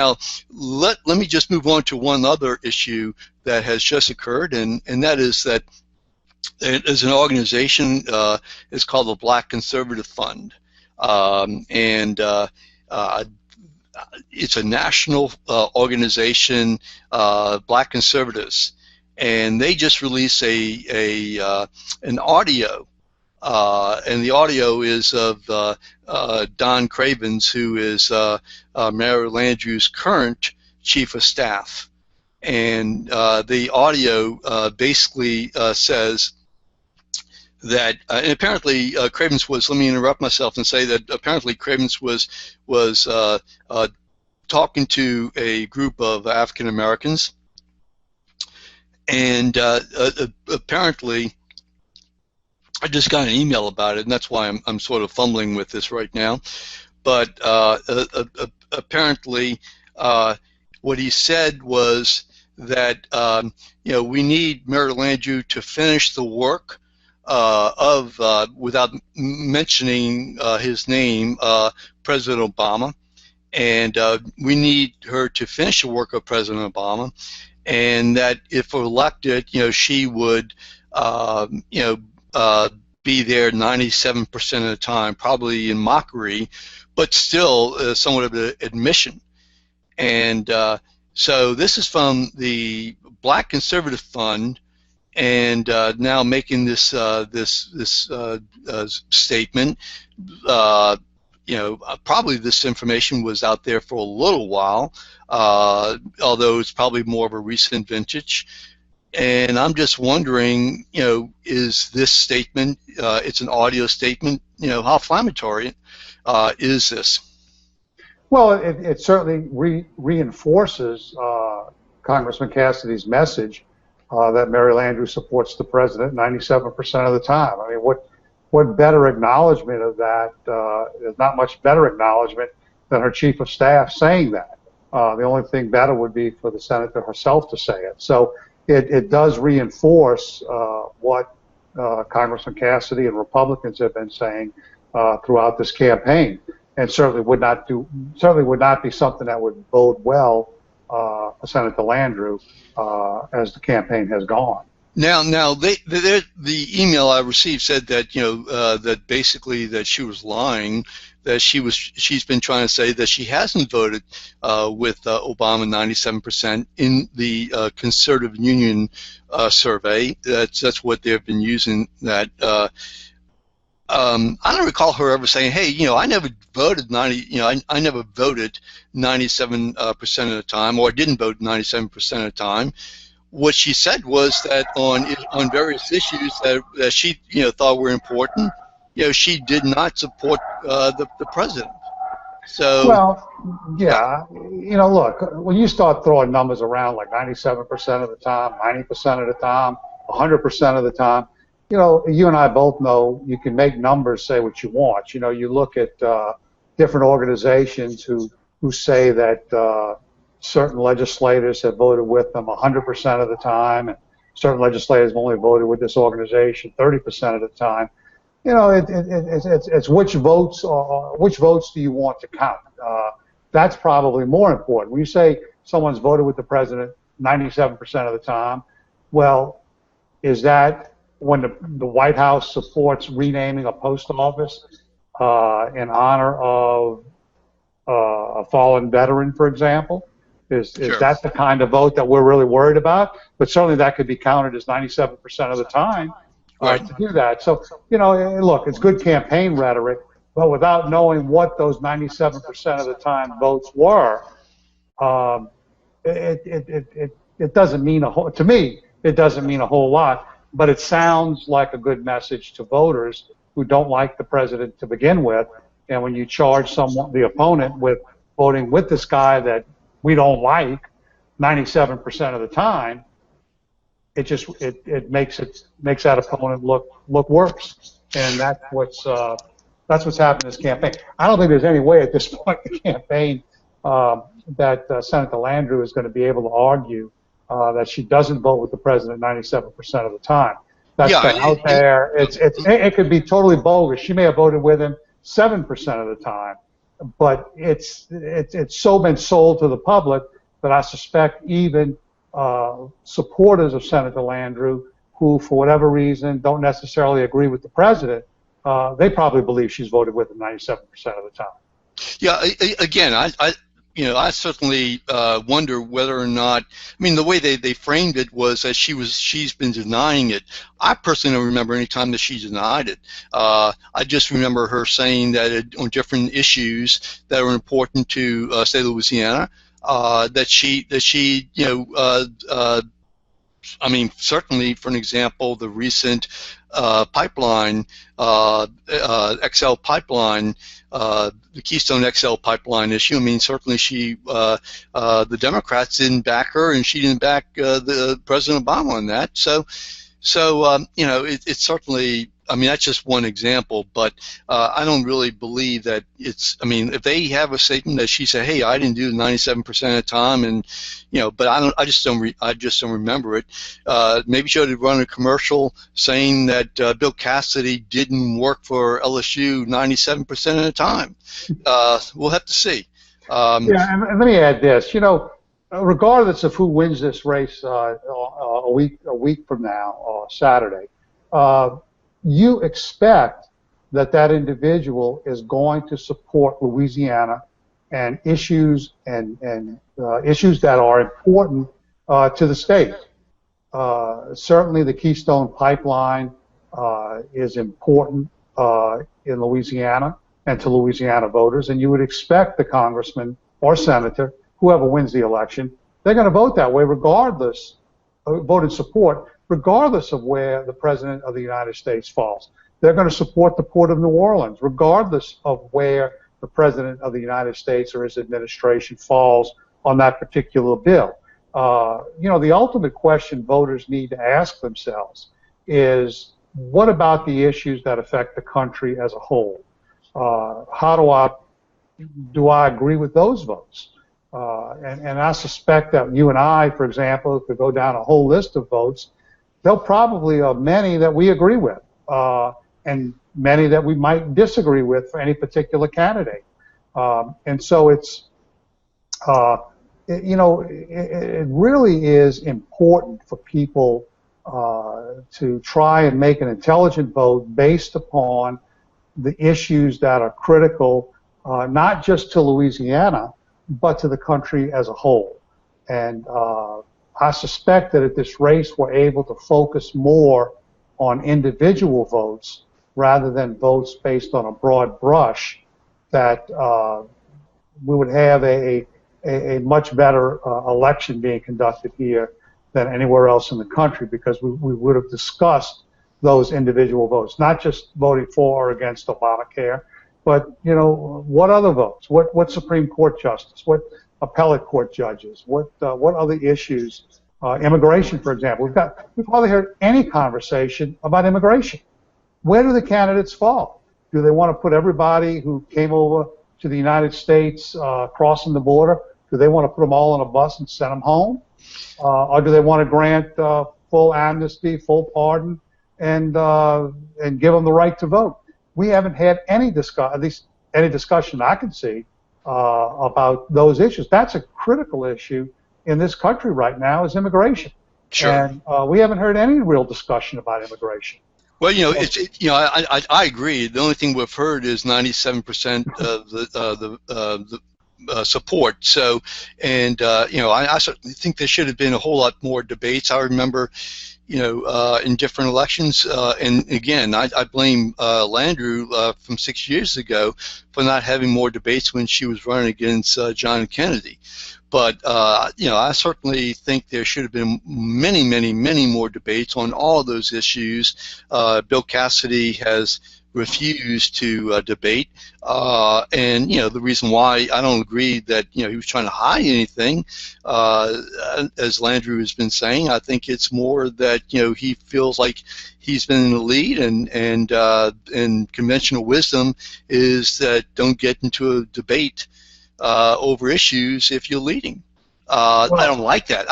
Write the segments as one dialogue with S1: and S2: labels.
S1: Now, let me just move on to one other issue that has just occurred, and that is that there's an organization. It's called the Black Conservative Fund, and it's a national organization, Black Conservatives, and they just released an audio, and the audio is of Don Cravens, who is Mayor Landrieu's current chief of staff, and the audio basically says that, and apparently Cravens was, let me interrupt myself and say that apparently Cravens was talking to a group of African Americans, and apparently I just got an email about it, and that's why I'm sort of fumbling with this right now. But apparently what he said was that we need Mayor Landrieu to finish the work without mentioning his name, President Obama, and we need her to finish the work of President Obama, and that if elected, she would, be there 97% of the time, probably in mockery, but still somewhat of an admission. And so this is from the Black Conservative Fund, and now making this statement. Probably this information was out there for a little while, although it's probably more of a recent vintage. And I'm just wondering, is this statement, it's an audio statement, how inflammatory is this?
S2: Well, it certainly reinforces Congressman Cassidy's message that Mary Landrieu supports the president 97% of the time. I mean, what better acknowledgement of that? There's not much better acknowledgement than her chief of staff saying that. The only thing better would be for the senator herself to say it. So it does reinforce what Congressman Cassidy and Republicans have been saying throughout this campaign, and certainly would not be something that would bode well Senator Landrieu as the campaign has gone.
S1: Now, the email I received said that that basically that she was lying, that she's been trying to say that she hasn't voted with Obama 97% in the Conservative Union survey. That's what they've been using. That I don't recall her ever saying, "Hey, I never voted I never voted 97% of the time, or I didn't vote 97% of the time." What she said was that on various issues that she thought were important, she did not support the president. So
S2: well, yeah, look, when you start throwing numbers around like 97% of the time, 90% of the time, 100% of the time, you and I both know you can make numbers say what you want. You look at different organizations who say that certain legislators have voted with them 100% of the time, and certain legislators have only voted with this organization 30% of the time. It's which votes do you want to count? That's probably more important. When you say someone's voted with the president 97% of the time, well, is that when the White House supports renaming a post office in honor of a fallen veteran, for example? Is
S1: Sure.
S2: that the kind of vote that we're really worried about? But certainly that could be counted as 97% of the time to do that. So, look, it's good campaign rhetoric, but without knowing what those 97% of the time votes were, it doesn't mean to me, it doesn't mean a whole lot, but it sounds like a good message to voters who don't like the president to begin with. And when you charge the opponent with voting with this guy that we don't like 97% of the time, it makes that opponent look worse, and that's what's happened in this campaign. I don't think there's any way at this point in the campaign that Senator Landrieu is going to be able to argue that she doesn't vote with the president 97% of the time. That's been out there. It could be totally bogus. She may have voted with him 7% of the time, but it's so been sold to the public that I suspect even supporters of Senator Landrieu, who for whatever reason don't necessarily agree with the president, they probably believe she's voted with him 97% of the time.
S1: Yeah, again, I certainly wonder whether or not. I mean, the way they framed it was that she's been denying it. I personally don't remember any time that she denied it. I just remember her saying that on different issues that are important to state of Louisiana, that she I mean, certainly, for an example, the recent pipeline, XL pipeline, the Keystone XL pipeline issue. I mean, certainly the Democrats didn't back her, and she didn't back the President Obama on that. So it's certainly. I mean, that's just one example, but I don't really believe that it's. I mean, if they have a statement that she said, "Hey, I didn't do 97% of the time," and but I just don't remember it. Maybe she ought to run a commercial saying that Bill Cassidy didn't work for LSU 97% of the time. We'll have to see.
S2: Yeah, and let me add this. Regardless of who wins this race a week from now, Saturday. You expect that individual is going to support Louisiana and issues issues that are important to the state. Certainly, the Keystone Pipeline is important in Louisiana and to Louisiana voters, and you would expect the congressman or senator, whoever wins the election, they're going to vote that way regardless, vote in support, regardless of where the President of the United States falls. They're going to support the Port of New Orleans, regardless of where the President of the United States or his administration falls on that particular bill. The ultimate question voters need to ask themselves is, what about the issues that affect the country as a whole? How do I agree with those votes? And I suspect that you and I, for example, if we go down a whole list of votes, there'll probably are many that we agree with, and many that we might disagree with for any particular candidate. And so it really is important for people to try and make an intelligent vote based upon the issues that are critical, not just to Louisiana, but to the country as a whole. And I suspect that at this race we're able to focus more on individual votes rather than votes based on a broad brush, that we would have a much better election being conducted here than anywhere else in the country, because we would have discussed those individual votes, not just voting for or against Obamacare, but what other votes, what Supreme Court justice, what appellate court judges, what other issues, immigration, for example. We've hardly heard any conversation about immigration. Where do the candidates fall? Do they want to put everybody who came over to the United States crossing the border, do they want to put them all on a bus and send them home? Or do they want to grant full amnesty, full pardon, and give them the right to vote? We haven't had any discussion, at least any discussion I can see, about those issues. That's a critical issue in this country right now, is immigration.
S1: Sure.
S2: And we haven't heard any real discussion about immigration.
S1: Well, I agree. The only thing we've heard is 97% of the support. So, and I certainly think there should have been a whole lot more debates. I remember, in different elections, and again, I blame Landrieu from 6 years ago for not having more debates when she was running against John Kennedy. But I certainly think there should have been many, many, many more debates on all of those issues. Bill Cassidy has refused to debate, and the reason why I don't agree that he was trying to hide anything, as Landrieu has been saying. I think it's more that he feels like he's been in the lead, and conventional wisdom is that don't get into a debate over issues if you're leading. I don't like that.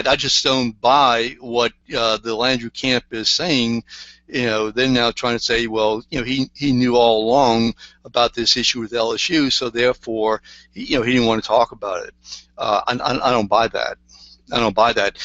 S1: I just don't buy what the Landrieu camp is saying, they're now trying to say, well, he knew all along about this issue with LSU, so therefore, he didn't want to talk about it. I don't buy that. I don't buy that.